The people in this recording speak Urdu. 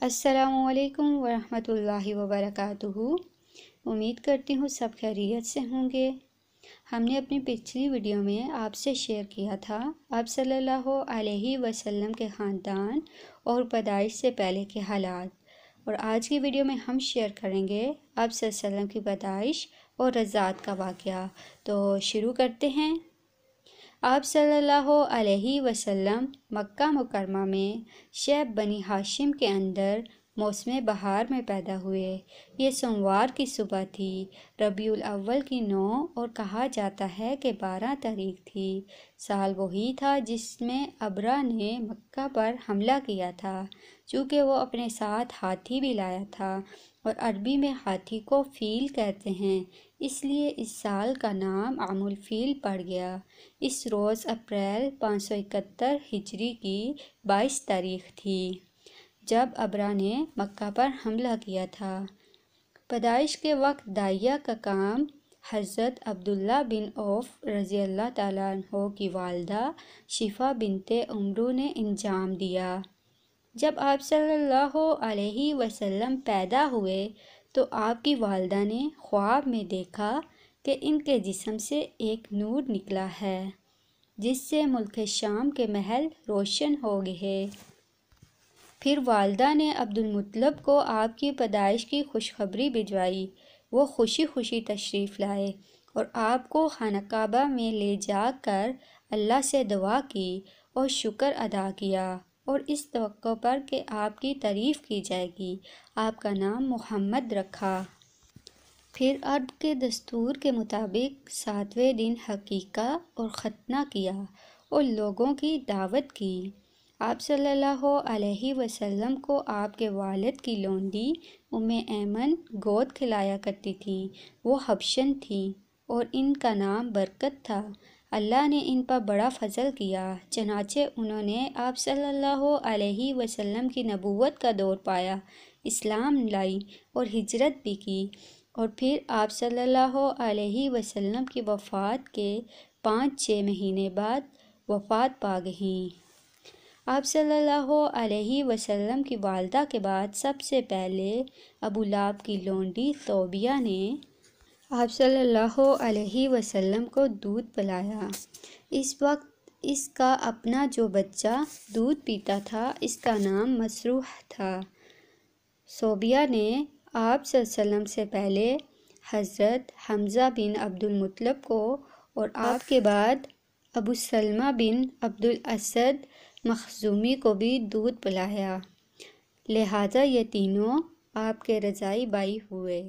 السلام علیکم ورحمۃ اللہ وبرکاتہ۔ امید کرتی ہوں سب خیریت سے ہوں گے۔ ہم نے اپنی پچھلی ویڈیو میں آپ سے شیئر کیا تھا آپ صلی اللہ علیہ وسلم کے خاندان اور پیدائش سے پہلے کے حالات، اور آج کی ویڈیو میں ہم شیئر کریں گے آپ صلی اللہ علیہ وسلم کی پیدائش اور رضاعت کا واقعہ۔ تو شروع کرتے ہیں۔ آپ صلی اللہ علیہ وسلم مکہ مکرمہ میں شعب بنی ہاشم کے اندر موسم بہار میں پیدا ہوئے۔ یہ سوموار کی صبح تھی، ربیع الاول کی 9 اور کہا جاتا ہے کہ 12 تاریخ تھی۔ سال وہی تھا جس میں ابرہ نے مکہ پر حملہ کیا تھا، چونکہ وہ اپنے ساتھ ہاتھی بھی لایا تھا، اور عربی میں ہاتھی کو فیل کہتے ہیں، اس لیے اس سال کا نام عام الفیل پڑ گیا۔ اس روز اپریل 571 ہجری کی 22 تاریخ تھی جب ابرہ نے مکہ پر حملہ کیا تھا۔ پیدائش کے وقت داعیہ کا کام حضرت عبداللہ بن عوف رضی اللہ تعالیٰ عنہ کی والدہ شفا بنت عمرو نے انجام دیا۔ جب آپ صلی اللہ علیہ وسلم پیدا ہوئے تو آپ کی والدہ نے خواب میں دیکھا کہ ان کے جسم سے ایک نور نکلا ہے جس سے ملک شام کے محل روشن ہو گئے۔ پھر والدہ نے عبد المطلب کو آپ کی پیدائش کی خوشخبری بھجوائی۔ وہ خوشی خوشی تشریف لائے اور آپ کو خانہ کعبہ میں لے جا کر اللہ سے دعا کی اور شکر ادا کیا، اور اس توقع پر کہ آپ کی تعریف کی جائے گی آپ کا نام محمد رکھا۔ پھر عرب کے دستور کے مطابق 7ویں دن عقیقہ اور ختنہ کیا اور لوگوں کی دعوت کی۔ آپ صلی اللہ علیہ وسلم کو آپ کے والد کی لونڈی ام ایمن گود کھلایا کرتی تھیں۔ وہ حبشن تھیں اور ان کا نام برکت تھا۔ اللہ نے ان پر بڑا فضل کیا، چنانچہ انہوں نے آپ صلی اللہ علیہ وسلم کی نبوت کا دور پایا، اسلام لائی اور ہجرت بھی کی، اور پھر آپ صلی اللہ علیہ وسلم کی وفات کے 5-6 مہینے بعد وفات پا گئیں۔ آپ صلی اللہ علیہ وسلم کی والدہ کے بعد سب سے پہلے ابو لہب کی لونڈی صوبیہ نے آپ صلی اللہ علیہ وسلم کو دودھ پلایا۔ اس وقت اس کا اپنا جو بچہ دودھ پیتا تھا اس کا نام مسروح تھا۔ صوبیہ نے آپ صلی اللہ علیہ وسلم سے پہلے حضرت حمزہ بن عبد المطلب کو اور آپ کے بعد ابو سلمہ بن عبد الاسد مخزومی کو بھی دودھ پلایا، لہٰذا یہ تینوں آپ کے رضاعی بھائی ہوئے۔